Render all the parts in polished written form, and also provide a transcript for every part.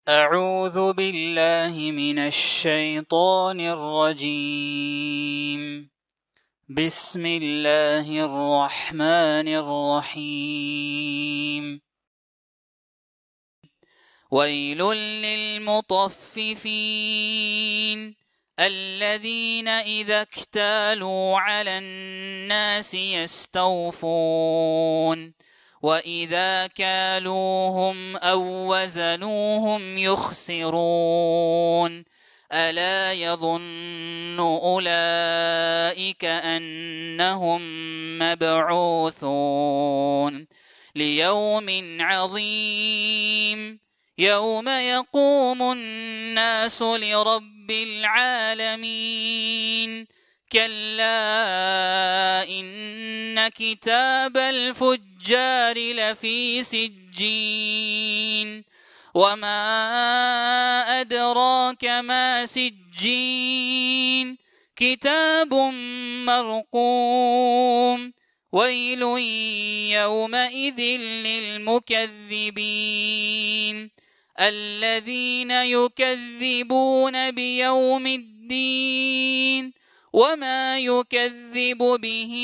أعوذ بالله من الشيطان الرجيم بسم الله الرحمن الرحيم ويل للمطففين الذين إذا اكتالوا على الناس يستوفون وإذا كالوهم أو وزنوهم يخسرون ألا يظن أولئك أنهم مبعوثون ليوم عظيم يوم يقوم الناس لرب العالمين كلا إن كتاب الفجار لفي سجين وما أدراك ما سجين كتاب مرقوم ويل يومئذ للمكذبين الذين يكذبون بيوم الدين وما يكذب به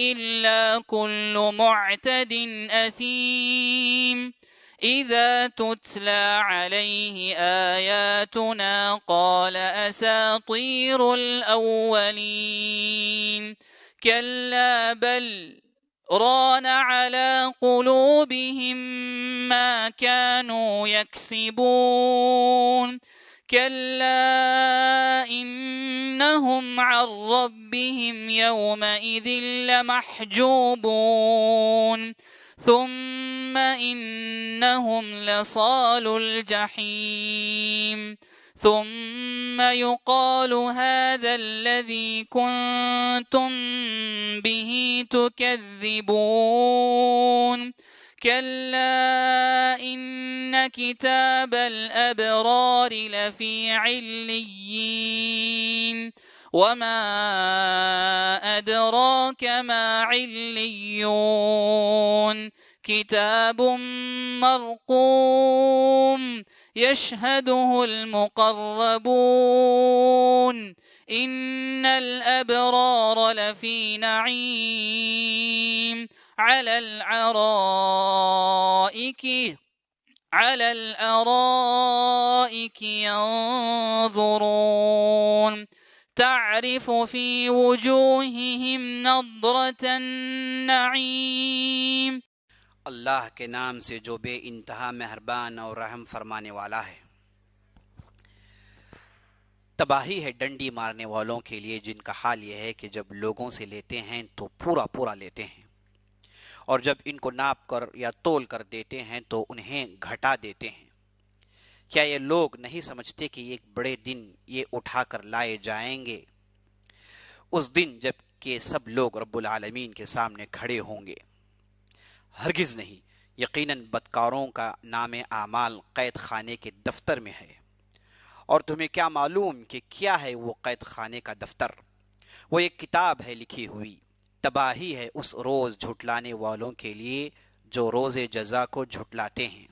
إلا كل معتد أثيم إذا تتلى عليه آياتنا قال أساطير الأولين كلا بل ران على قلوبهم ما كانوا يكسبون كلا إنهم عن ربهم يومئذ لمحجوبون ثم إنهم لصالو الجحيم ثم يقال هذا الذي كنتم به تكذبون كلا إن كتاب الأبرار لفي عليين وما أدراك ما عليون كتاب مرقوم يشهده المقربون إن الأبرار لفي نعيم على الأرائك ينظرون تعرف في وجوههم نضرة النعيم اللہ کے نام سے جو بے انتہا مہربان اور رحم فرمانے والا ہے۔ تباہی ہے ڈنڈی مارنے والوں کے لیے جن کا حال یہ ہے کہ جب لوگوں سے لیتے ہیں تو پورا پورا لیتے ہیں، اور جب ان کو ناپ کر یا تول کر دیتے ہیں تو انہیں گھٹا دیتے ہیں۔ کیا یہ لوگ نہیں سمجھتے کہ ایک بڑے دن یہ اٹھا کر لائے جائیں گے، اس دن جب کہ سب لوگ رب العالمین کے سامنے کھڑے ہوں گے؟ ہرگز نہیں، یقیناً بدکاروں کا نام اعمال قید خانے کے دفتر میں ہے، اور تمہیں کیا معلوم کہ کیا ہے وہ قید خانے کا دفتر؟ وہ ایک کتاب ہے لکھی ہوئی۔ تباہی ہے اس روز جھٹلانے والوں کے لیے جو روز جزا کو جھٹلاتے ہیں،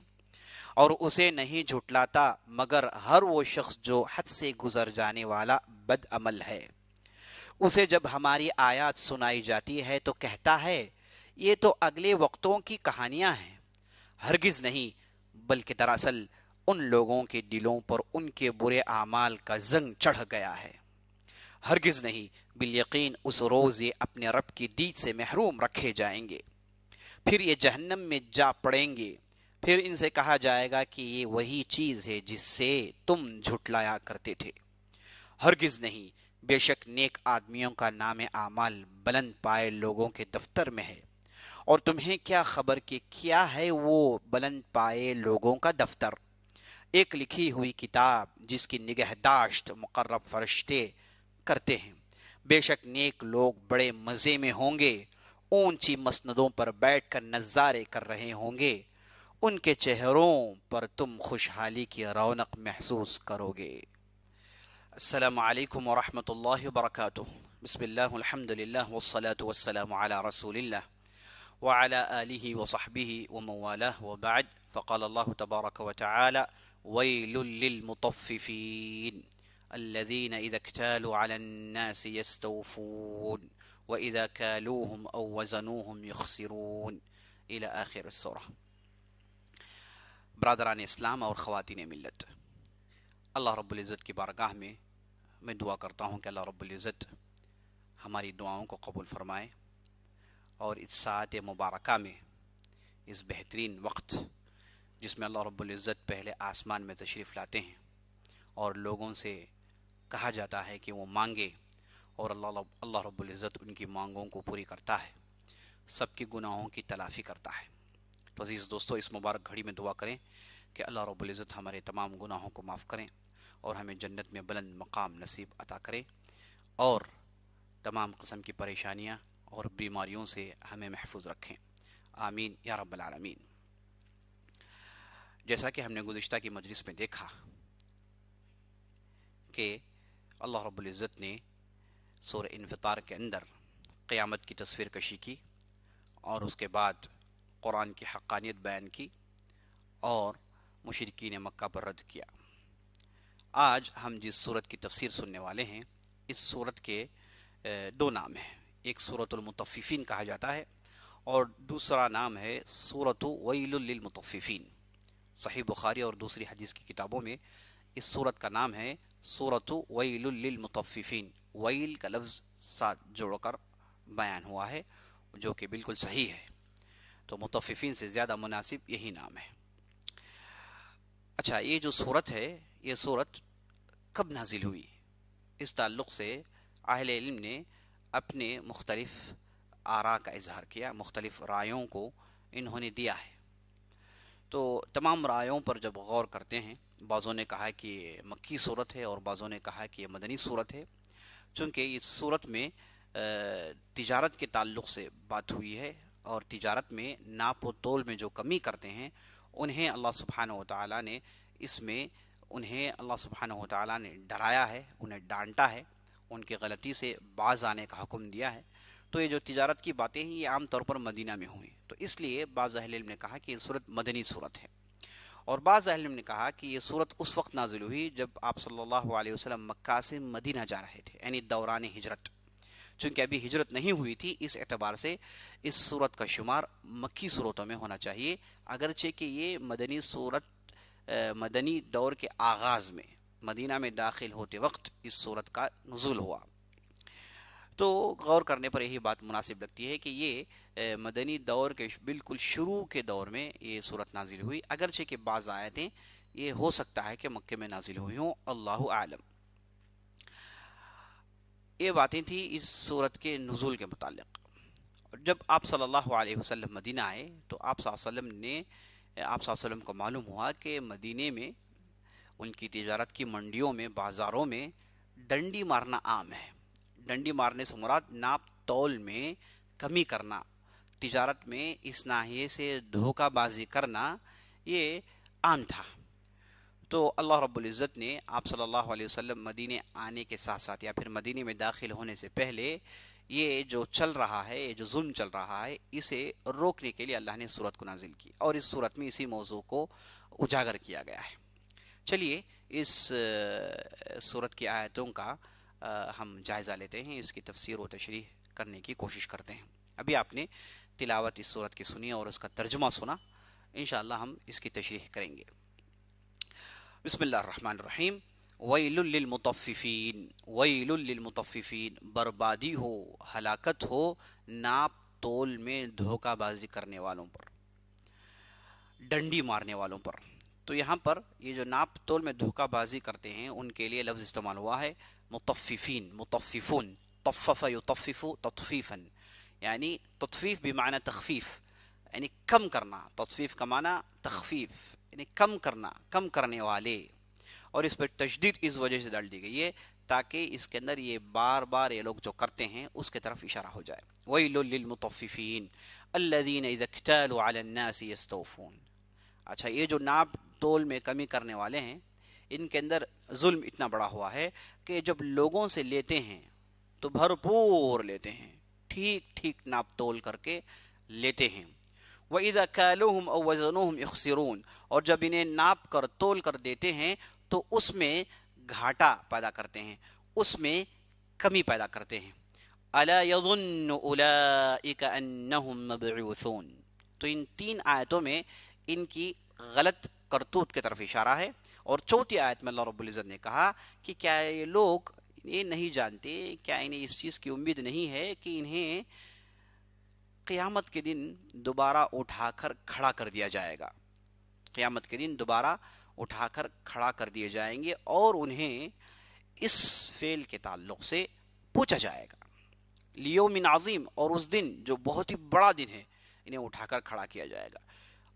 اور اسے نہیں جھٹلاتا مگر ہر وہ شخص جو حد سے گزر جانے والا بد عمل ہے۔ اسے جب ہماری آیات سنائی جاتی ہے تو کہتا ہے یہ تو اگلے وقتوں کی کہانیاں ہیں۔ ہرگز نہیں، بلکہ دراصل ان لوگوں کے دلوں پر ان کے برے اعمال کا زنگ چڑھ گیا ہے۔ ہرگز نہیں، بالیقین اس روز یہ اپنے رب کی دید سے محروم رکھے جائیں گے، پھر یہ جہنم میں جا پڑیں گے، پھر ان سے کہا جائے گا کہ یہ وہی چیز ہے جس سے تم جھٹلایا کرتے تھے۔ ہرگز نہیں، بے شک نیک آدمیوں کا نام اعمال بلند پائے لوگوں کے دفتر میں ہے، اور تمہیں کیا خبر کہ کیا ہے وہ بلند پائے لوگوں کا دفتر؟ ایک لکھی ہوئی کتاب جس کی نگہداشت مقرب فرشتے کرتے ہیں۔ بے شک نیک لوگ بڑے مزے میں ہوں گے، اونچی مسندوں پر بیٹھ کر نظارے کر رہے ہوں گے، ان کے چہروں پر تم خوشحالی کی رونق محسوس کرو گے۔ السلام علیکم ورحمۃ اللہ وبرکاتہ۔ بسم اللہ الحمد للہ والصلاة والسلام علی رسول اللہ وعلى آلہ وصحبہ ومن والاه وبعد، فقال اللہ تبارک و تعالی ویل للمطففین الذین اذا اکتالوا علی الناس یستوفون وَإِذَا كَالُوهُمْ أَوْ وَزَنُوهُمْ يُخْسِرُونَ إلى آخر السورہ۔ برادران اسلام اور خواتین ملت، اللہ رب العزت کی بارگاہ میں دعا کرتا ہوں کہ اللہ رب العزت ہماری دعاؤں کو قبول فرمائے، اور اس ساعت مبارکہ میں، اس بہترین وقت جس میں اللہ رب العزت پہلے آسمان میں تشریف لاتے ہیں اور لوگوں سے کہا جاتا ہے کہ وہ مانگے، اور اللہ رب العزت ان کی مانگوں کو پوری کرتا ہے، سب کی گناہوں کی تلافی کرتا ہے۔ تو عزیز دوستو، اس مبارک گھڑی میں دعا کریں کہ اللہ رب العزت ہمارے تمام گناہوں کو معاف کریں اور ہمیں جنت میں بلند مقام نصیب عطا کریں، اور تمام قسم کی پریشانیاں اور بیماریوں سے ہمیں محفوظ رکھیں، آمین یا رب العالمین۔ جیسا کہ ہم نے گزشتہ کی مجلس میں دیکھا کہ اللہ رب العزت نے سورہ انفطار کے اندر قیامت کی تصویر کشی کی، اور اس کے بعد قرآن کی حقانیت بیان کی اور مشرکین مکہ پر رد کیا۔ آج ہم جس سورت کی تفسیر سننے والے ہیں، اس سورت کے دو نام ہیں، ایک سورۃ المطففین کہا جاتا ہے اور دوسرا نام ہے سورۃ ویل للمطففین۔ صحیح بخاری اور دوسری حدیث کی کتابوں میں اس سورت کا نام ہے سورۃ ویل للمطففین، ویل کا لفظ ساتھ جوڑ کر بیان ہوا ہے جو کہ بالکل صحیح ہے، تو مطففین سے زیادہ مناسب یہی نام ہے۔ اچھا، یہ جو سورت ہے، یہ سورت کب نازل ہوئی، اس تعلق سے اہل علم نے اپنے مختلف آراء کا اظہار کیا، مختلف رائیوں کو انہوں نے دیا ہے۔ تو تمام رائیوں پر جب غور کرتے ہیں، بعضوں نے کہا کہ یہ مکی صورت ہے اور بعضوں نے کہا کہ یہ مدنی صورت ہے، چونکہ اس صورت میں تجارت کے تعلق سے بات ہوئی ہے، اور تجارت میں ناپ و تول میں جو کمی کرتے ہیں انہیں اللہ سبحانہ و تعالیٰ نے ڈرایا ہے، انہیں ڈانٹا ہے، ان کی غلطی سے باز آنے کا حکم دیا ہے۔ تو یہ جو تجارت کی باتیں ہیں یہ عام طور پر مدینہ میں ہوئی، تو اس لیے بعض اہل علم نے کہا کہ یہ صورت مدنی صورت ہے، اور بعض اہل علم نے کہا کہ یہ صورت اس وقت نازل ہوئی جب آپ صلی اللہ علیہ وسلم مکہ سے مدینہ جا رہے تھے، یعنی دوران ہجرت۔ چونکہ ابھی ہجرت نہیں ہوئی تھی، اس اعتبار سے اس صورت کا شمار مکی صورتوں میں ہونا چاہیے، اگرچہ کہ یہ مدنی صورت مدنی دور کے آغاز میں مدینہ میں داخل ہوتے وقت اس صورت کا نزول ہوا۔ تو غور کرنے پر یہی بات مناسب لگتی ہے کہ یہ مدنی دور کے بالکل شروع کے دور میں یہ صورت نازل ہوئی، اگرچہ کہ بعض آیتیں یہ ہو سکتا ہے کہ مکے میں نازل ہوئی ہوں، اللہ اعلم۔ یہ باتیں تھیں اس صورت کے نزول کے متعلق۔ جب آپ صلی اللہ علیہ وسلم مدینہ آئے تو آپ صلی اللہ علیہ وسلم کو معلوم ہوا کہ مدینے میں ان کی تجارت کی منڈیوں میں، بازاروں میں ڈنڈی مارنا عام ہے۔ ڈنڈی مارنے سے مراد ناپ تول میں کمی کرنا، تجارت میں اس ناحیے سے دھوکہ بازی کرنا یہ عام تھا۔ تو اللہ رب العزت نے آپ صلی اللہ علیہ وسلم مدینے آنے کے ساتھ ساتھ یا پھر مدینے میں داخل ہونے سے پہلے یہ جو چل رہا ہے، یہ جو ظلم چل رہا ہے، اسے روکنے کے لیے اللہ نے سورت کو نازل کی، اور اس سورت میں اسی موضوع کو اجاگر کیا گیا ہے۔ چلیے اس سورت کی آیتوں کا ہم جائزہ لیتے ہیں، اس کی تفسیر و تشریح کرنے کی کوشش کرتے ہیں۔ ابھی آپ نے تلاوت اس سورت کی سنی اور اس کا ترجمہ سنا، انشاءاللہ ہم اس کی تشریح کریں گے۔ بسم اللہ الرحمن الرحیم۔ ویل للمطففین، ویل للمطففین، بربادی ہو، ہلاکت ہو ناپ تول میں دھوکہ بازی کرنے والوں پر، ڈنڈی مارنے والوں پر۔ تو یہاں پر یہ جو ناپ تول میں دھوکہ بازی کرتے ہیں ان کے لیے لفظ استعمال ہوا ہے مطففین، مطففون، طفف یطفف تطفیفا، یعنی تطفیف بمعنی تخفیف، یعنی کم کرنا، تطفیف کا معنی تخفیف، یعنی کم کرنا، کم کرنے والے، اور اس پر تشدید اس وجہ سے ڈال دی گئی ہے تاکہ اس کے اندر یہ بار بار یہ لوگ جو کرتے ہیں اس کے طرف اشارہ ہو جائے۔ وَيْلٌ لِّلْمُطَفِّفِينَ الَّذِينَ إِذَا اكْتَالُوا عَلَى النَّاسِ يَسْتَوْفُونَ۔ اچھا، یہ جو ناپ تول میں کمی کرنے والے ہیں ان کے اندر ظلم اتنا بڑا ہوا ہے کہ جب لوگوں سے لیتے ہیں تو بھرپور لیتے ہیں، ٹھیک ٹھیک ناپ تول کر کے لیتے ہیں۔ وَإِذَا كَالُوهُمْ أَوْ وَزَنُوهُمْ يُخْسِرُونَ، اور جب انہیں ناپ کر تول کر دیتے ہیں تو اس میں گھاٹا پیدا کرتے ہیں، اس میں کمی پیدا کرتے ہیں۔ أَلَا يَظُنُّ أُولَئِكَ أَنَّهُمْ مَبْعُوثُونَ، تو ان تین آیتوں میں ان کی غلط کرتوت کی طرف اشارہ ہے۔ اور چوتھی آیت میں اللہ رب العزت نے کہا کہ کیا یہ لوگ یہ نہیں جانتے، کیا انہیں اس چیز کی امید نہیں ہے کہ انہیں قیامت کے دن دوبارہ اٹھا کر کھڑا کر دیا جائے گا، قیامت کے دن دوبارہ اٹھا کر کھڑا کر دیے جائیں گے اور انہیں اس فعل کے تعلق سے پوچھا جائے گا۔ لیوم عظیم، اور اس دن جو بہت ہی بڑا دن ہے، انہیں اٹھا کر کھڑا کیا جائے گا۔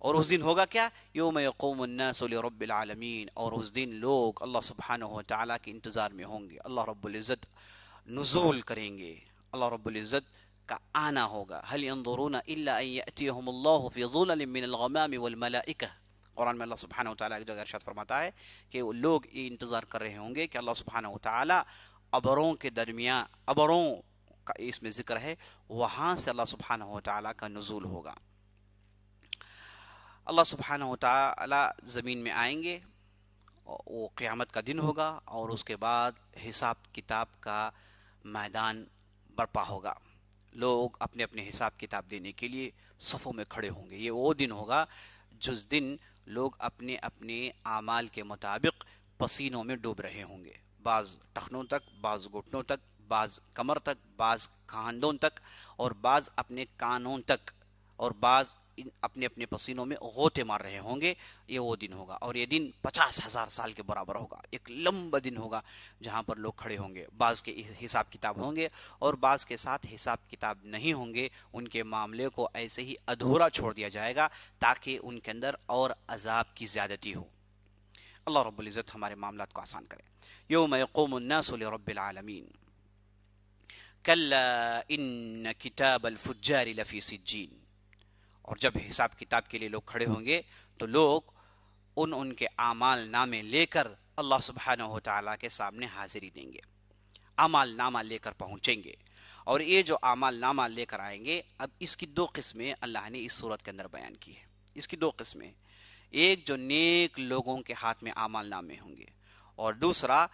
اور اس دن ہوگا کیا؟ یوم یقوم الناس لرب العالمین، اور اس دن لوگ اللہ سبحانہ و تعالیٰ کے انتظار میں ہوں گے۔ اللہ رب العزت نزول کریں گے، اللہ رب العزت کا آنا ہوگا۔ هل ينظرون الا ان ياتيهم الله في ظلل من الغمام والملائکہ، قرآن میں اللہ سبحانہ و تعالیٰ ایک جگہ ارشاد فرماتا ہے کہ وہ لوگ یہ انتظار کر رہے ہوں گے کہ اللہ سبحانہ و تعالیٰ ابروں کے درمیان، ابروں کا اس میں ذکر ہے، وہاں سے اللہ سبحانہ و تعالیٰ کا نزول ہوگا۔ اللہ سبحانہ و تعالیٰ زمین میں آئیں گے، وہ قیامت کا دن ہوگا، اور اس کے بعد حساب کتاب کا میدان برپا ہوگا۔ لوگ اپنے اپنے حساب کتاب دینے کے لیے صفوں میں کھڑے ہوں گے۔ یہ وہ دن ہوگا جس دن لوگ اپنے اپنے اعمال کے مطابق پسینوں میں ڈوب رہے ہوں گے، بعض ٹخنوں تک، بعض گھٹنوں تک، بعض کمر تک، بعض کاندھوں تک، اور بعض اپنے کانوں تک، اور بعض اپنے اپنے پسینوں میں غوطے مار رہے ہوں گے۔ یہ وہ دن ہوگا، اور یہ دن 50,000 سال کے برابر ہوگا۔ ایک لمبا دن ہوگا جہاں پر لوگ کھڑے ہوں گے، بعض کے حساب کتاب ہوں گے اور بعض کے ساتھ حساب کتاب نہیں ہوں گے۔ ان کے معاملے کو ایسے ہی ادھورا چھوڑ دیا جائے گا تاکہ ان کے اندر اور عذاب کی زیادتی ہو۔ اللہ رب العزت ہمارے معاملات کو آسان کرے۔ یوم یقوم الناس لرب العالمین کلا ان کتاب الفجار لفی سجین، اور جب حساب کتاب کے لیے لوگ کھڑے ہوں گے تو لوگ ان کے اعمال نامے لے کر اللہ سبحانہ و تعالیٰ کے سامنے حاضری دیں گے، اعمال نامہ لے کر پہنچیں گے۔ اور یہ جو اعمال نامہ لے کر آئیں گے، اب اس کی دو قسمیں اللہ نے اس صورت کے اندر بیان کی ہے۔ اس کی دو قسمیں، ایک جو نیک لوگوں کے ہاتھ میں اعمال نامے ہوں گے، اور دوسرا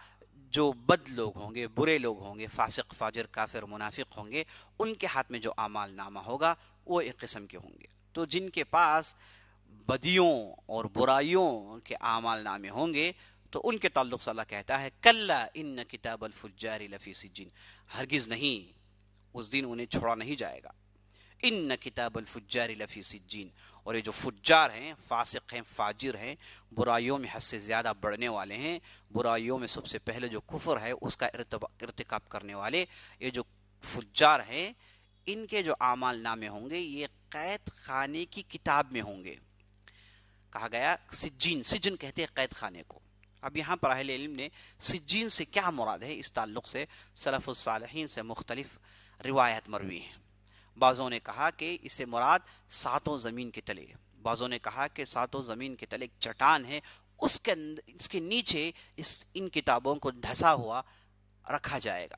جو بد لوگ ہوں گے، برے لوگ ہوں گے، فاسق فاجر کافر منافق ہوں گے، ان کے ہاتھ میں جو اعمال نامہ ہوگا وہ ایک قسم کے ہوں گے۔ تو جن کے پاس بدیوں اور برائیوں کے اعمال نامے ہوں گے تو ان کے تعلق سے اللہ کہتا ہے کلا ان کتاب الفجار لفی سجین، ہرگز نہیں، اس دن انہیں چھوڑا نہیں جائے گا۔ ان کتاب الفجار لفی سجین، اور یہ جو فجار ہیں، فاسق ہیں، فاجر ہیں، برائیوں میں حد سے زیادہ بڑھنے والے ہیں، برائیوں میں سب سے پہلے جو کفر ہے اس کا ارتکاب کرنے والے، یہ جو فجار ہیں، ان کے جو اعمال نامے ہوں گے یہ قید خانے کی کتاب میں ہوں گے۔ کہا گیا سجین، سجن کہتے ہیں قید خانے کو۔ اب یہاں پر اہل علم نے سجین سے کیا مراد ہے، اس تعلق سے سلف الصالحین سے مختلف روایت مروی ہیں۔ بعضوں نے کہا کہ اس سے مراد ساتوں زمین کے تلے، بعضوں نے کہا کہ ساتوں زمین کے تلے ایک چٹان ہے، اس کے نیچے ان کتابوں کو دھسا ہوا رکھا جائے گا،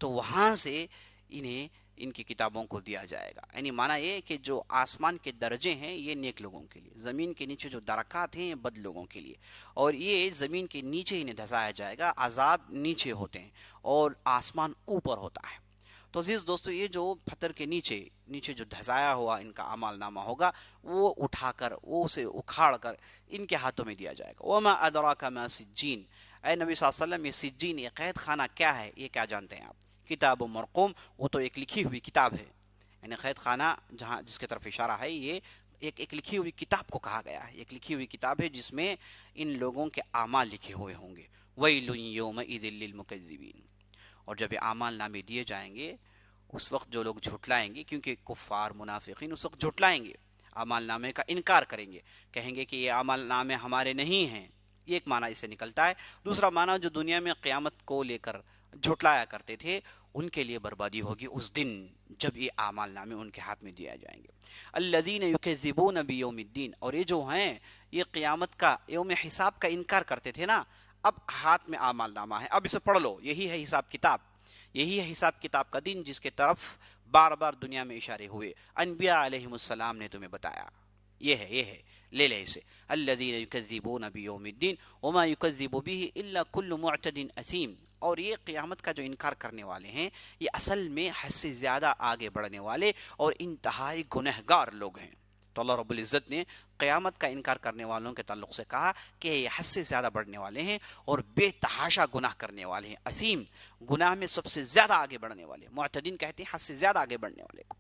تو وہاں سے انہیں ان کی کتابوں کو دیا جائے گا۔ یعنی معنی یہ کہ جو آسمان کے درجے ہیں یہ نیک لوگوں کے لیے، زمین کے نیچے جو درکات ہیں یہ بد لوگوں کے لیے، اور یہ زمین کے نیچے انہیں دھسایا جائے گا۔ عذاب نیچے ہوتے ہیں اور آسمان اوپر ہوتا ہے۔ تو عزیز دوستو، یہ جو پتھر کے نیچے جو دھسایا ہوا ان کا اعمال نامہ ہوگا وہ اٹھا کر، وہ اسے اکھاڑ کر ان کے ہاتھوں میں دیا جائے گا۔ وما ادراک ما سجین، اے نبی صلی اللہ علیہ وسلم، یہ سجین، یہ قید خانہ کیا ہے، یہ کیا جانتے ہیں آپ؟ کتاب و مرقوم، وہ تو ایک لکھی ہوئی کتاب ہے، یعنی قید خانہ جس کی طرف اشارہ ہے یہ ایک لکھی ہوئی کتاب کو کہا گیا ہے۔ ایک لکھی ہوئی کتاب ہے جس میں ان لوگوں کے اعمال لکھے ہوئے ہوں گے۔ ویل یومئذ للمکذبین، اور جب یہ اعمال نامے دیے جائیں گے اس وقت جو لوگ جھٹلائیں گے، کیونکہ کفار منافقین اس وقت جھٹلائیں گے، اعمال نامے کا انکار کریں گے، کہیں گے کہ یہ اعمال نامے ہمارے نہیں ہیں۔ یہ ایک معنی اس سے نکلتا ہے۔ دوسرا معنی، جو دنیا میں قیامت کو لے کر جھٹلایا کرتے تھے ان کے لیے بربادی ہوگی اس دن جب یہ اعمال نامے ان کے ہاتھ میں دیا جائیں گے۔ الذین یکذبون بیوم الدین، اور یہ جو ہیں یہ قیامت کا، یوم حساب کا انکار کرتے تھے نا، اب ہاتھ میں اعمال نامہ ہے، اب اسے پڑھ لو، یہی ہے حساب کتاب، یہی ہے حساب کتاب کا دن جس کے طرف بار بار دنیا میں اشارے ہوئے، انبیاء علیہم السلام نے تمہیں بتایا، یہ ہے لے لے اسے، الذین یکذبون بیوم الدین وما یکذب بہ الا کل معتد اثیم. اور یہ قیامت کا جو انکار کرنے والے ہیں یہ اصل میں حد سے زیادہ آگے بڑھنے والے اور انتہائی گنہگار لوگ ہیں. تو اللہ رب العزت نے قیامت کا انکار کرنے والوں کے تعلق سے کہا کہ یہ حد سے زیادہ بڑھنے والے ہیں اور بے تحاشا گناہ کرنے والے ہیں. اثیم، گناہ میں سب سے زیادہ آگے بڑھنے والے. معتدین کہتے ہیں حد سے زیادہ آگے بڑھنے والے کو.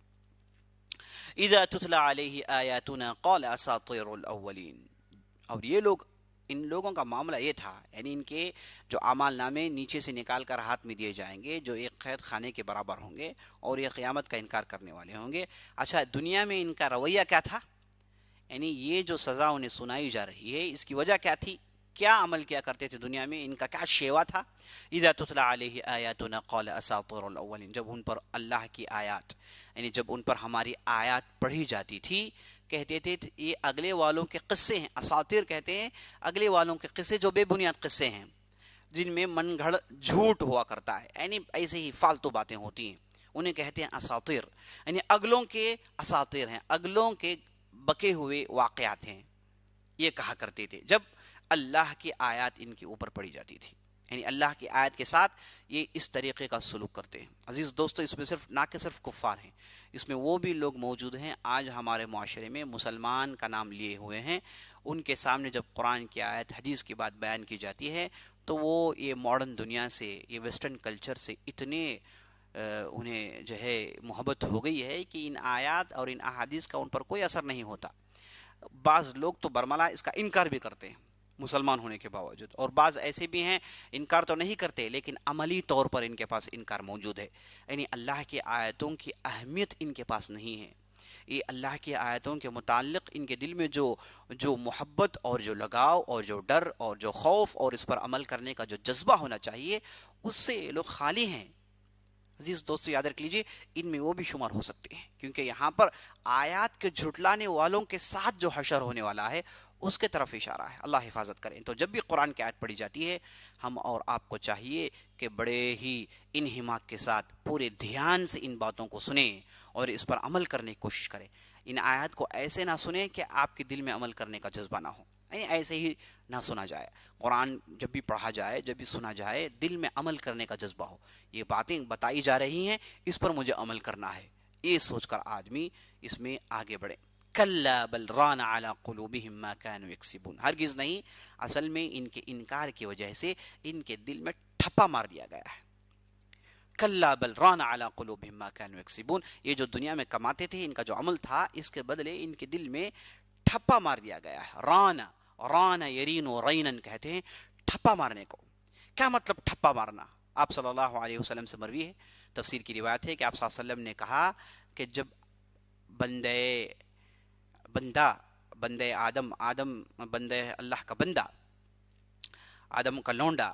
اذا تتلى علیہ آیاتنا قال اساطیر الاولین. اور یہ لوگ، ان لوگوں کا معاملہ یہ تھا، یعنی ان کے جو اعمال نامے نیچے سے نکال کر ہاتھ میں دیے جائیں گے جو ایک قید خانے کے برابر ہوں گے، اور یہ قیامت کا انکار کرنے والے ہوں گے. اچھا، دنیا میں ان کا رویہ کیا تھا؟ یعنی یہ جو سزا انہیں سنائی جا رہی ہے اس کی وجہ کیا تھی؟ کیا عمل کیا کرتے تھے دنیا میں؟ ان کا کیا شیوا تھا؟ اذا تتلى علیہ آیاتنا قال اساطیر الاولین. جب ان پر اللہ کی آیات، یعنی جب ان پر ہماری آیات پڑھی جاتی تھی، کہتے تھے یہ اگلے والوں کے قصے ہیں. اساطیر کہتے ہیں اگلے والوں کے قصے جو بے بنیاد قصے ہیں، جن میں من گھڑ جھوٹ ہوا کرتا ہے، یعنی ایسے ہی فالتو باتیں ہوتی ہیں، انہیں کہتے ہیں اساطیر. یعنی اگلوں کے اساطیر ہیں، اگلوں کے بکے ہوئے واقعات ہیں، یہ کہا کرتے تھے جب اللہ کی آیات ان کے اوپر پڑھی جاتی تھی. یعنی اللہ کی آیت کے ساتھ یہ اس طریقے کا سلوک کرتے ہیں. عزیز دوستو، اس میں صرف نہ کہ صرف کفار ہیں، اس میں وہ بھی لوگ موجود ہیں آج ہمارے معاشرے میں مسلمان کا نام لیے ہوئے ہیں. ان کے سامنے جب قرآن کی آیت، حدیث کی بات بیان کی جاتی ہے تو وہ یہ ماڈرن دنیا سے، یہ ویسٹرن کلچر سے اتنے انہیں جو ہے محبت ہو گئی ہے کہ ان آیات اور ان احادیث کا ان پر کوئی اثر نہیں ہوتا. بعض لوگ تو برملا اس کا انکار بھی کرتے ہیں مسلمان ہونے کے باوجود، اور بعض ایسے بھی ہیں انکار تو نہیں کرتے لیکن عملی طور پر ان کے پاس انکار موجود ہے. یعنی اللہ کی آیتوں کی اہمیت ان کے پاس نہیں ہے. یہ اللہ کی آیتوں کے متعلق ان کے دل میں جو محبت اور جو لگاؤ اور جو ڈر اور جو خوف اور اس پر عمل کرنے کا جو جذبہ ہونا چاہیے، اس سے یہ لوگ خالی ہیں. عزیز دوستو، یاد رکھ لیجئے ان میں وہ بھی شمار ہو سکتے ہیں، کیونکہ یہاں پر آیات کے جھٹلانے والوں کے ساتھ جو حشر ہونے والا ہے اس کے طرف اشارہ ہے. اللہ حفاظت کریں. تو جب بھی قرآن کی آیت پڑھی جاتی ہے، ہم اور آپ کو چاہیے کہ بڑے ہی انہماک کے ساتھ پورے دھیان سے ان باتوں کو سنیں اور اس پر عمل کرنے کی کوشش کریں. ان آیات کو ایسے نہ سنیں کہ آپ کے دل میں عمل کرنے کا جذبہ نہ ہو، یعنی ایسے ہی نہ سنا جائے. قرآن جب بھی پڑھا جائے، جب بھی سنا جائے، دل میں عمل کرنے کا جذبہ ہو. یہ باتیں بتائی جا رہی ہیں، اس پر مجھے عمل کرنا ہے، یہ سوچ کر آدمی اس میں آگے بڑھے. کلا بل ران علی قلوبہم ما کانوا یکسبون. ہرگز نہیں، اصل میں ان کے انکار کی وجہ سے ان کے دل میں ٹھپا مار دیا گیا ہے. کلا بل ران علی قلوبہم ما کانوا یکسبون. یہ جو دنیا میں کماتے تھے، ان کا جو عمل تھا، اس کے بدلے ان کے دل میں ٹھپا مار دیا گیا ہے. ران یرین و رینن کہتے ہیں ٹھپا مارنے کو. کیا مطلب ٹھپا مارنا؟ آپ صلی اللہ علیہ وسلم سے مروی ہے، تفسیر کی روایت ہے کہ آپ صلی اللہ علیہ وسلم نے کہا کہ جب بندے آدم بندے اللہ کا بندہ، آدم کا لونڈا،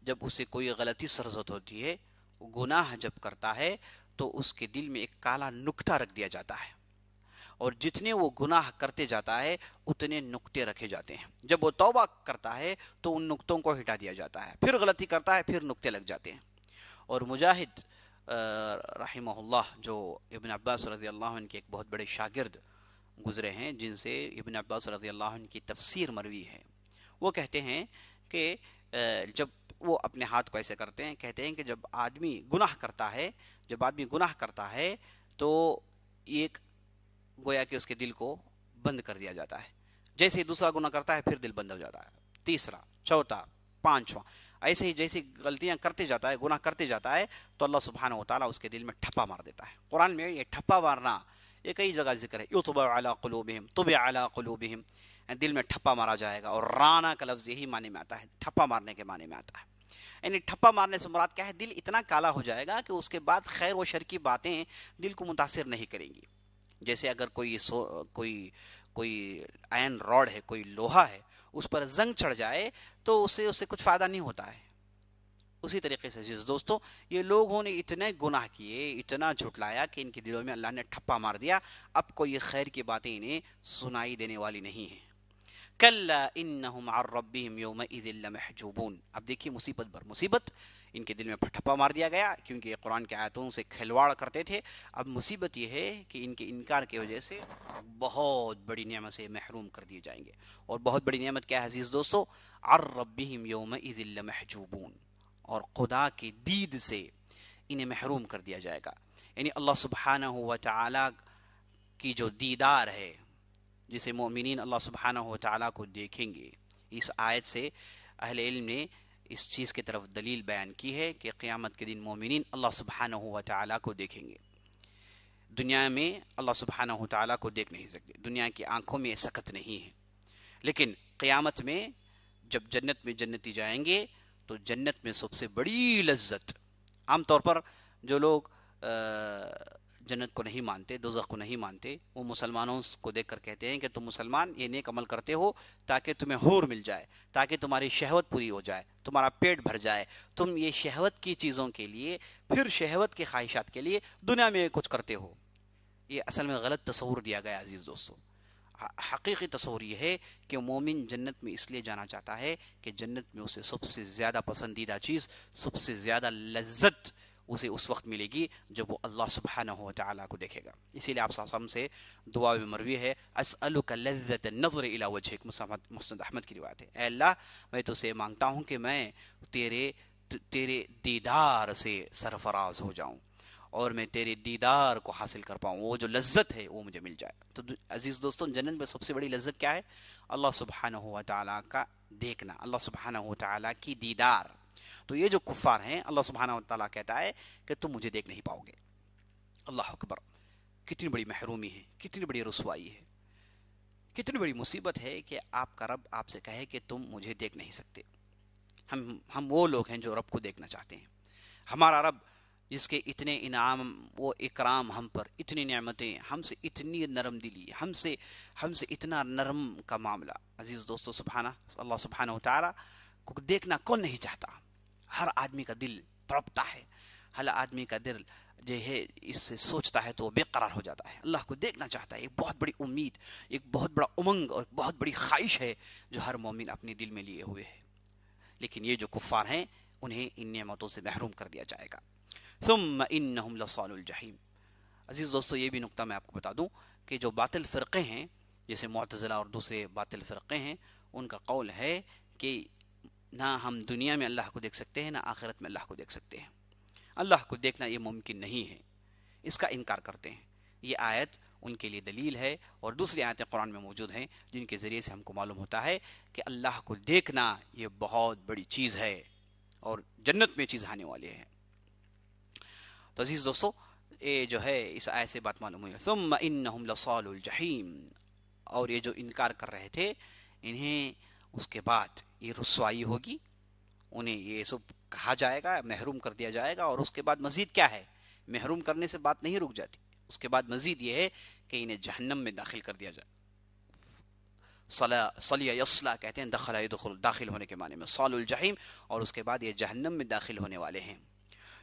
جب اسے کوئی غلطی سرزد ہوتی ہے، گناہ جب کرتا ہے تو اس کے دل میں ایک کالا نقطہ رکھ دیا جاتا ہے، اور جتنے وہ گناہ کرتے جاتا ہے اتنے نقطے رکھے جاتے ہیں. جب وہ توبہ کرتا ہے تو ان نقطوں کو ہٹا دیا جاتا ہے، پھر غلطی کرتا ہے پھر نقطے لگ جاتے ہیں. اور مجاہد رحمہ اللہ، جو ابن عباس رضی اللہ عنہ کے ایک بہت بڑے شاگرد گزرے ہیں، جن سے ابن عباس رضی اللہ عنہ کی تفسیر مروی ہے، وہ کہتے ہیں کہ جب وہ اپنے ہاتھ کو ایسے کرتے ہیں، کہتے ہیں کہ جب آدمی گناہ کرتا ہے تو ایک گویا کہ اس کے دل کو بند کر دیا جاتا ہے. جیسے ہی دوسرا گناہ کرتا ہے پھر دل بند ہو جاتا ہے، تیسرا، چوتھا، پانچواں، ایسے ہی جیسے غلطیاں کرتے جاتا ہے، گناہ کرتے جاتا ہے، تو اللہ سبحانہ و تعالیٰ اس کے دل میں ٹھپا مار دیتا ہے. قرآن میں یہ ٹھپا مارنا یہ کئی جگہ ذکر ہے. یطبع علی قلوبہم، طبع علی قلوبہم، دل میں ٹھپا مارا جائے گا. اور رانا کا لفظ یہی معنی میں آتا ہے، ٹھپا مارنے کے معنی میں آتا ہے. یعنی ٹھپا مارنے سے مراد کیا ہے؟ دل اتنا کالا ہو جائے گا کہ اس کے بعد خیر و شر کی باتیں دل کو متاثر نہیں کریں گی. جیسے اگر کوئی آئرن راڈ ہے، کوئی لوہا ہے، اس پر زنگ چڑھ جائے تو اس سے کچھ فائدہ نہیں ہوتا ہے. اسی طریقے سے عزیز دوستو، یہ لوگوں نے اتنے گناہ کیے، اتنا جھٹلایا کہ ان کے دلوں میں اللہ نے ٹھپا مار دیا. اب کوئی خیر کی باتیں انہیں سنائی دینے والی نہیں ہیں. کلا انہم عن ربہم یومئذ لمحجوبون. اب دیکھیے مصیبت بر مصیبت، ان کے دل میں پھٹھپا مار دیا گیا کیونکہ یہ قرآن کے آیتوں سے کھلواڑ کرتے تھے. اب مصیبت یہ ہے کہ ان کے انکار کی وجہ سے بہت بڑی نعمت سے محروم کر دیے جائیں گے. اور بہت بڑی نعمت کیا ہے عزیز دوستو؟ عن ربہم یومئذ لمحجوبون، اور خدا کی دید سے انہیں محروم کر دیا جائے گا. یعنی اللہ سبحانہ و تعالی کی جو دیدار ہے، جسے مومنین اللہ سبحانہ و تعالی کو دیکھیں گے. اس آیت سے اہل علم نے اس چیز کی طرف دلیل بیان کی ہے کہ قیامت کے دن مومنین اللہ سبحانہ و تعالی کو دیکھیں گے. دنیا میں اللہ سبحانہ و تعالی کو دیکھ نہیں سکتے، دنیا کی آنکھوں میں سکت نہیں ہے. لیکن قیامت میں جب جنت میں جنتی جائیں گے تو جنت میں سب سے بڑی لذت، عام طور پر جو لوگ جنت کو نہیں مانتے، دوزخ کو نہیں مانتے، وہ مسلمانوں کو دیکھ کر کہتے ہیں کہ تم مسلمان یہ نیک عمل کرتے ہو تاکہ تمہیں حور مل جائے، تاکہ تمہاری شہوت پوری ہو جائے، تمہارا پیٹ بھر جائے. تم یہ شہوت کی چیزوں کے لیے، پھر شہوت کی خواہشات کے لیے دنیا میں کچھ کرتے ہو. یہ اصل میں غلط تصور دیا گیا عزیز دوستو. حقیقی تصور یہ ہے کہ مومن جنت میں اس لیے جانا چاہتا ہے کہ جنت میں اسے سب سے زیادہ پسندیدہ چیز، سب سے زیادہ لذت اسے اس وقت ملے گی جب وہ اللہ سبحانہ و تعالیٰ کو دیکھے گا. اسی لیے آپ صلی اللہ علیہ وسلم سے دعا میں مروی ہے، اسألک لذت النظر الی وجہک، مسند احمد کی روایت ہے، اے اللہ میں تو سے مانگتا ہوں کہ میں تیرے دیدار سے سرفراز ہو جاؤں اور میں تیرے دیدار کو حاصل کر پاؤں، وہ جو لذت ہے وہ مجھے مل جائے. تو عزیز دوستوں، جنت میں سب سے بڑی لذت کیا ہے؟ اللہ سبحانہ و تعالیٰ کا دیکھنا، اللہ سبحانہ و تعالیٰ کی دیدار. تو یہ جو کفار ہیں، اللہ سبحانہ و تعالیٰ کہتا ہے کہ تم مجھے دیکھ نہیں پاؤ گے. اللہ اکبر، کتنی بڑی محرومی ہے، کتنی بڑی رسوائی ہے، کتنی بڑی مصیبت ہے کہ آپ کا رب آپ سے کہے کہ تم مجھے دیکھ نہیں سکتے. ہم وہ لوگ ہیں جو رب کو دیکھنا چاہتے ہیں. ہمارا رب جس کے اتنے انعام و اکرام ہم پر، اتنی نعمتیں، ہم سے اتنی نرم دلی، ہم سے اتنا نرم کا معاملہ. عزیز دوستو، اللہ سبحانہ و تعالیٰ کو دیکھنا کون نہیں چاہتا؟ ہر آدمی کا دل تڑپتا ہے، ہر آدمی کا دل جو ہے اس سے سوچتا ہے تو وہ بے قرار ہو جاتا ہے. اللہ کو دیکھنا چاہتا ہے. ایک بہت بڑی امید، ایک بہت بڑا امنگ اور بہت بڑی خواہش ہے جو ہر مومن اپنے دل میں لیے ہوئے ہے. لیکن یہ جو کفار ہیں انہیں ان نعمتوں سے محروم کر دیا جائے گا. ثم انہم لصال الجحیم. عزیز دوستو، یہ بھی نقطہ میں آپ کو بتا دوں کہ جو باطل فرقے ہیں، جیسے معتزلہ اور دوسرے باطل فرقے ہیں، ان کا قول ہے کہ نہ ہم دنیا میں اللہ کو دیکھ سکتے ہیں، نہ آخرت میں اللہ کو دیکھ سکتے ہیں. اللہ کو دیکھنا یہ ممکن نہیں ہے، اس کا انکار کرتے ہیں. یہ آیت ان کے لیے دلیل ہے، اور دوسری آیتیں قرآن میں موجود ہیں جن کے ذریعے سے ہم کو معلوم ہوتا ہے کہ اللہ کو دیکھنا یہ بہت بڑی چیز ہے اور جنت میں چیز آنے والے ہیں. تو عزیز دوستو، یہ جو ہے اس آیت سے بات معلوم ہوئی. ثم انہم لصال الجحیم. اور یہ جو انکار کر رہے تھے، انہیں اس کے بعد یہ رسوائی ہوگی، انہیں یہ سب کہا جائے گا، محروم کر دیا جائے گا. اور اس کے بعد مزید کیا ہے؟ محروم کرنے سے بات نہیں رک جاتی، اس کے بعد مزید یہ ہے کہ انہیں جہنم میں داخل کر دیا جائے. صلیہ یصلا کہتے ہیں دخل يدخل، داخل ہونے کے معنی میں، صال الجحیم. اور اس کے بعد یہ جہنم میں داخل ہونے والے ہیں.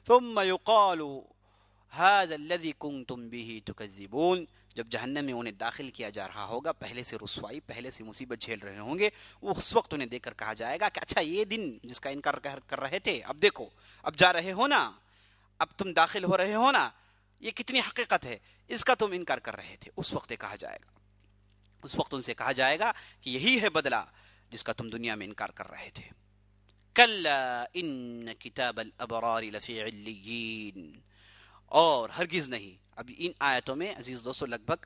ثم يقال هذا الذي كنتم به تكذبون. جب جہنم میں انہیں داخل کیا جا رہا ہوگا، پہلے سے رسوائی، پہلے سے مصیبت جھیل رہے ہوں گے، اس وقت انہیں دیکھ کر کہا جائے گا کہ اچھا یہ دن جس کا انکار کر رہے تھے، اب دیکھو، اب جا رہے ہو نا، اب تم داخل ہو رہے ہو نا، یہ کتنی حقیقت ہے، اس کا تم انکار کر رہے تھے. اس وقت کہا جائے گا، اس وقت ان سے کہا جائے گا کہ یہی ہے بدلہ جس کا تم دنیا میں انکار کر رہے تھے. کلا ان کتاب الابرار لفی علیین. اور ہرگز نہیں. اب ان آیتوں میں عزیز دوستو لگ بھگ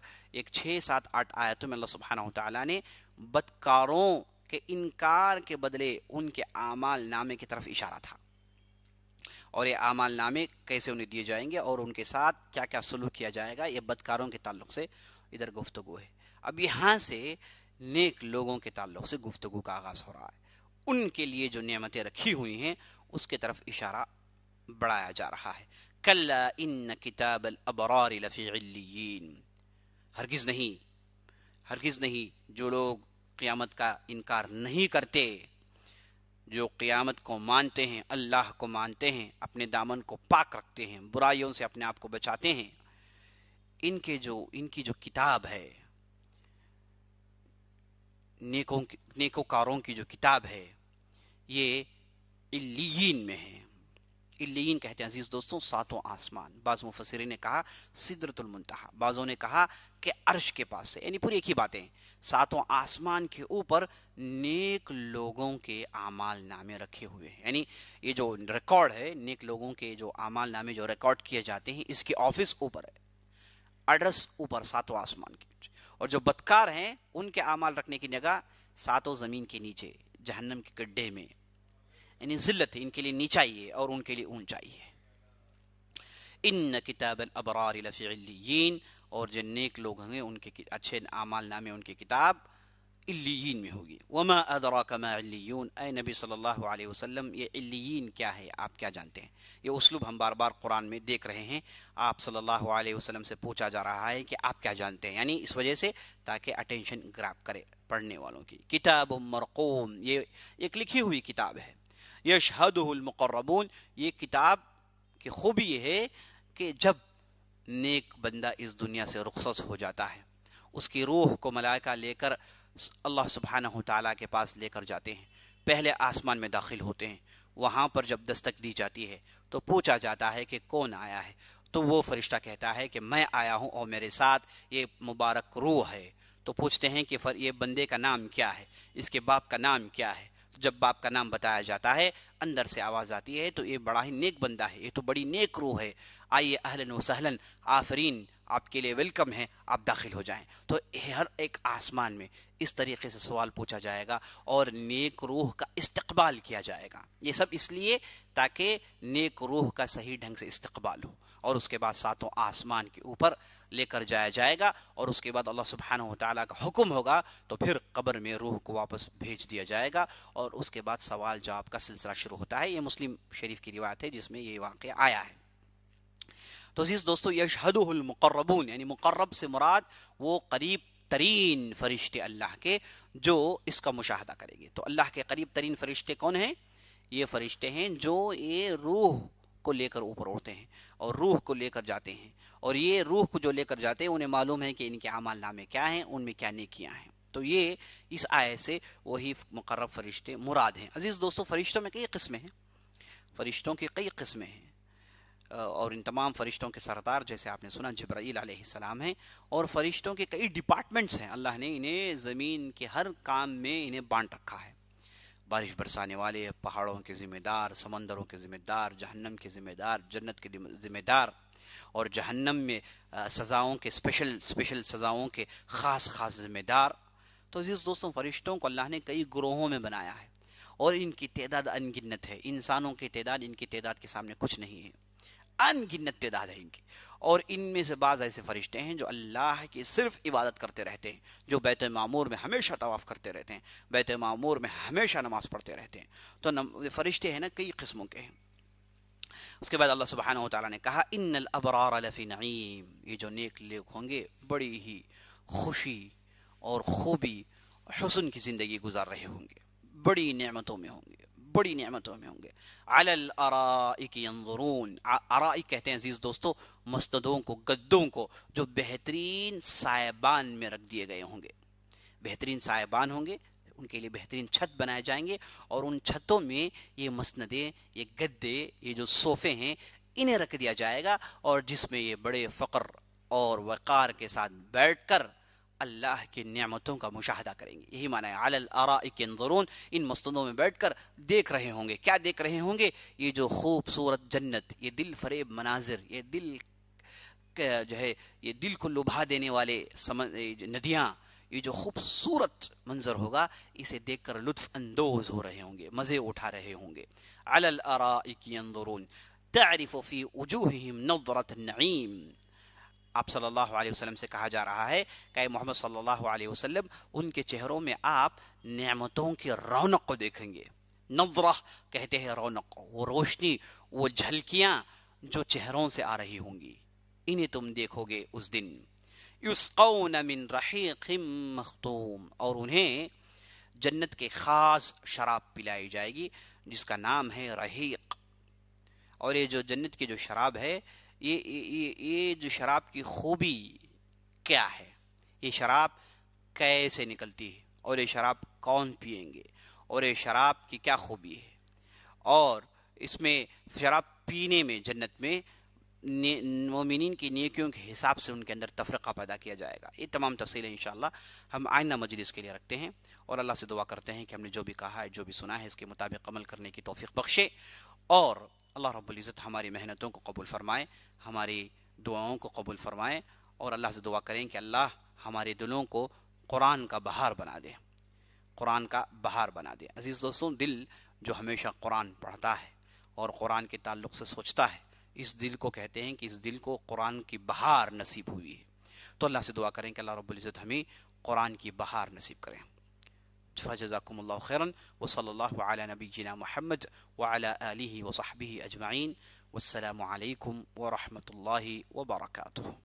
6 7 8 آیتوں میں اللہ سبحانہ وتعالی نے بدکاروں کے انکار کے بدلے ان کے اعمال نامے کی طرف اشارہ تھا، اور یہ اعمال نامے کیسے انہیں دیے جائیں گے اور ان کے ساتھ کیا کیا سلوک کیا جائے گا، یہ بدکاروں کے تعلق سے ادھر گفتگو ہے. اب یہاں سے نیک لوگوں کے تعلق سے گفتگو کا آغاز ہو رہا ہے. ان کے لیے جو نعمتیں رکھی ہوئی ہیں اس کے طرف اشارہ بڑھایا جا رہا ہے. کلا ان کتاب الابرار لفی علیین. ہرگز نہیں، ہرگز نہیں، جو لوگ قیامت کا انکار نہیں کرتے، جو قیامت کو مانتے ہیں، اللہ کو مانتے ہیں، اپنے دامن کو پاک رکھتے ہیں، برائیوں سے اپنے آپ کو بچاتے ہیں، ان کی جو کتاب ہے، نیکوکاروں کی جو کتاب ہے یہ علیین میں ہے. علیین کہتے ہیں عزیز دوستوں ساتوں آسمان. بعض مفسرین نے کہا سدرۃ المنتہا، بعضوں نے کہا کہ عرش کے پاس سے، یعنی پوری ایک ہی باتیں. ساتوں آسمان کے اوپر نیک لوگوں کے اعمال نامے رکھے ہوئے ہیں. یعنی یہ جو ریکارڈ ہے، نیک لوگوں کے جو اعمال نامے جو ریکارڈ کیے جاتے ہیں، اس کی آفس اوپر ہے، ایڈریس اوپر ساتوں آسمان کے. اور جو بدکار ہیں ان کے اعمال رکھنے کی جگہ ساتوں زمین کے نیچے جہنم کے گڈھے میں. یعنی ذلت ہے، ان کے لیے نیچائی ہے اور ان کے لیے اونچائی ہے. ان کتاب الابرار لفی علیین، اور جو نیک لوگ ہوں گے ان کے اچھے اعمال نامے ان کی کتاب علیین میں ہوگی. وما ادراک ما علیون، اے نبی صلی اللہ علیہ وسلم یہ علیین کیا ہے، آپ کیا جانتے ہیں؟ یہ اسلوب ہم بار بار قرآن میں دیکھ رہے ہیں. آپ صلی اللہ علیہ وسلم سے پوچھا جا رہا ہے کہ آپ کیا جانتے ہیں، یعنی اس وجہ سے تاکہ اٹینشن گراب کرے پڑھنے والوں کی. کتاب مرقوم، یہ ایک لکھی ہوئی کتاب ہے. یشہدہ المقربون، یہ کتاب کی خوبی یہ ہے کہ جب نیک بندہ اس دنیا سے رخصت ہو جاتا ہے، اس کی روح کو ملائکہ لے کر اللہ سبحانہ تعالیٰ کے پاس لے کر جاتے ہیں. پہلے آسمان میں داخل ہوتے ہیں، وہاں پر جب دستک دی جاتی ہے تو پوچھا جاتا ہے کہ کون آیا ہے، تو وہ فرشتہ کہتا ہے کہ میں آیا ہوں اور میرے ساتھ یہ مبارک روح ہے. تو پوچھتے ہیں کہ یہ بندے کا نام کیا ہے، اس کے باپ کا نام کیا ہے. جب باپ کا نام بتایا جاتا ہے اندر سے آواز آتی ہے تو یہ بڑا ہی نیک بندہ ہے، یہ تو بڑی نیک روح ہے، آئیے اہلاً و سہلاً، آفرین، آپ کے لیے ویلکم ہے، آپ داخل ہو جائیں. تو ہر ایک آسمان میں اس طریقے سے سوال پوچھا جائے گا اور نیک روح کا استقبال کیا جائے گا. یہ سب اس لیے تاکہ نیک روح کا صحیح ڈھنگ سے استقبال ہو، اور اس کے بعد ساتوں آسمان کے اوپر لے کر جایا جائے گا. اور اس کے بعد اللہ سبحانہ و تعالیٰ کا حکم ہوگا تو پھر قبر میں روح کو واپس بھیج دیا جائے گا، اور اس کے بعد سوال جواب کا سلسلہ شروع ہوتا ہے. یہ مسلم شریف کی روایت ہے جس میں یہ واقعہ آیا ہے. تو عزیز دوستو یشہدہ المقربون، یعنی مقرب سے مراد وہ قریب ترین فرشتے اللہ کے جو اس کا مشاہدہ کریں گے. تو اللہ کے قریب ترین فرشتے کون ہیں؟ یہ فرشتے ہیں جو یہ روح کو لے کر اوپر اڑتے ہیں اور روح کو لے کر جاتے ہیں. اور یہ روح کو جو لے کر جاتے ہیں انہیں معلوم ہے کہ ان کے اعمال نامے کیا ہیں، ان میں کیا نیکیاں ہیں. تو یہ اس آیت سے وہی مقرب فرشتے مراد ہیں. عزیز دوستو فرشتوں میں کئی قسمیں ہیں، فرشتوں کی کئی قسمیں ہیں، اور ان تمام فرشتوں کے سردار جیسے آپ نے سنا جبرائیل علیہ السلام ہیں. اور فرشتوں کے کئی ڈپارٹمنٹس ہیں، اللہ نے انہیں زمین کے ہر کام میں انہیں بانٹ رکھا ہے. بارش برسانے والے، پہاڑوں کے ذمہ دار، سمندروں کے ذمہ دار، جہنم کے ذمہ دار، جنت کے ذمہ دار، اور جہنم میں سزاؤں کے اسپیشل سزاؤں کے خاص ذمہ دار. تو عزیز دوستوں فرشتوں کو اللہ نے کئی گروہوں میں بنایا ہے اور ان کی تعداد ان گنت ہے. انسانوں کی تعداد ان کی تعداد کے سامنے کچھ نہیں ہے، ان گنت تعداد ہے ان کی. اور ان میں سے بعض ایسے فرشتے ہیں جو اللہ کی صرف عبادت کرتے رہتے ہیں، جو بیت معمور میں ہمیشہ طواف کرتے رہتے ہیں، بیت معمور میں ہمیشہ نماز پڑھتے رہتے ہیں. تو فرشتے ہیں نا کئی قسموں کے ہیں. اس کے بعد اللہ سبحانہ و تعالیٰ نے کہا ان الابرار لفی نعیم، یہ جو نیک لوگ ہوں گے بڑی ہی خوشی اور خوبی حسن کی زندگی گزار رہے ہوں گے، بڑی نعمتوں میں ہوں گے، بڑی نعمتوں میں ہوں گے. علی الارائک ینظرون، ارائک کہتے ہیں عزیز دوستو مسندوں کو، گدوں کو جو بہترین سائبان میں رکھ دیے گئے ہوں گے. بہترین سائبان ہوں گے، ان کے لیے بہترین چھت بنائے جائیں گے، اور ان چھتوں میں یہ مسندیں، یہ گدے، یہ جو صوفے ہیں انہیں رکھ دیا جائے گا، اور جس میں یہ بڑے فقر اور وقار کے ساتھ بیٹھ کر اللہ کی نعمتوں کا مشاہدہ کریں گے. یہی معنی ہے علی الارائک ینظرون، ان مسندوں میں بیٹھ کر دیکھ رہے ہوں گے. کیا دیکھ رہے ہوں گے؟ یہ جو خوبصورت جنت، یہ دل فریب مناظر، یہ دل جو ہے یہ دل کو لبھا دینے والے ندیاں، یہ جو خوبصورت منظر ہوگا اسے دیکھ کر لطف اندوز ہو رہے ہوں گے، مزے اٹھا رہے ہوں گے. علی الارائک ینظرون تعرف فی وجوہہم نظرۃ النعیم. آپ صلی اللہ علیہ وسلم سے کہا جا رہا ہے کہ محمد صلی اللہ علیہ وسلم ان کے چہروں میں آپ نعمتوں کی رونق کو دیکھیں گے. نظرہ کہتے ہیں رونق، وہ روشنی، وہ جھلکیاں جو چہروں سے آ رہی ہوں گی انہیں تم دیکھو گے اس دن. یسقون من رحیق مختوم، اور انہیں جنت کے خاص شراب پلائی جائے گی جس کا نام ہے رحیق. اور یہ جو جنت کی جو شراب ہے، یہ جو شراب کی خوبی کیا ہے، یہ شراب کیسے نکلتی ہے اور یہ شراب کون پئیں گے، اور یہ شراب کی کیا خوبی ہے، اور اس میں شراب پینے میں جنت میں مومنین کی نیکیوں کے حساب سے ان کے اندر تفرقہ پیدا کیا جائے گا۔ یہ تمام تفصیلیں انشاءاللہ ہم آئندہ مجلس کے لیے رکھتے ہیں، اور اللہ سے دعا کرتے ہیں کہ ہم نے جو بھی کہا ہے، جو بھی سنا ہے، اس کے مطابق عمل کرنے کی توفیق بخشے، اور اللہ رب العزت ہماری محنتوں کو قبول فرمائے، ہماری دعاؤں کو قبول فرمائے، اور اللہ سے دعا کریں کہ اللہ ہمارے دلوں کو قرآن کا بہار بنا دے، قرآن کا بہار بنا دے۔ عزیز دوستوں، دل جو ہمیشہ قرآن پڑھتا ہے اور قرآن کے تعلق سے سوچتا ہے، اس دل کو کہتے ہیں کہ اس دل کو قرآن کی بہار نصیب ہوئی ہے۔ تو اللہ سے دعا کریں کہ اللہ رب العزت ہمیں قرآن کی بہار نصیب کریں۔ فجزاکم اللہ خیرا، وصلی اللہ علی نبینا محمد وعلی آلہ وصحبہ اجمعین، والسلام علیکم ورحمۃ اللہ وبرکاتہ۔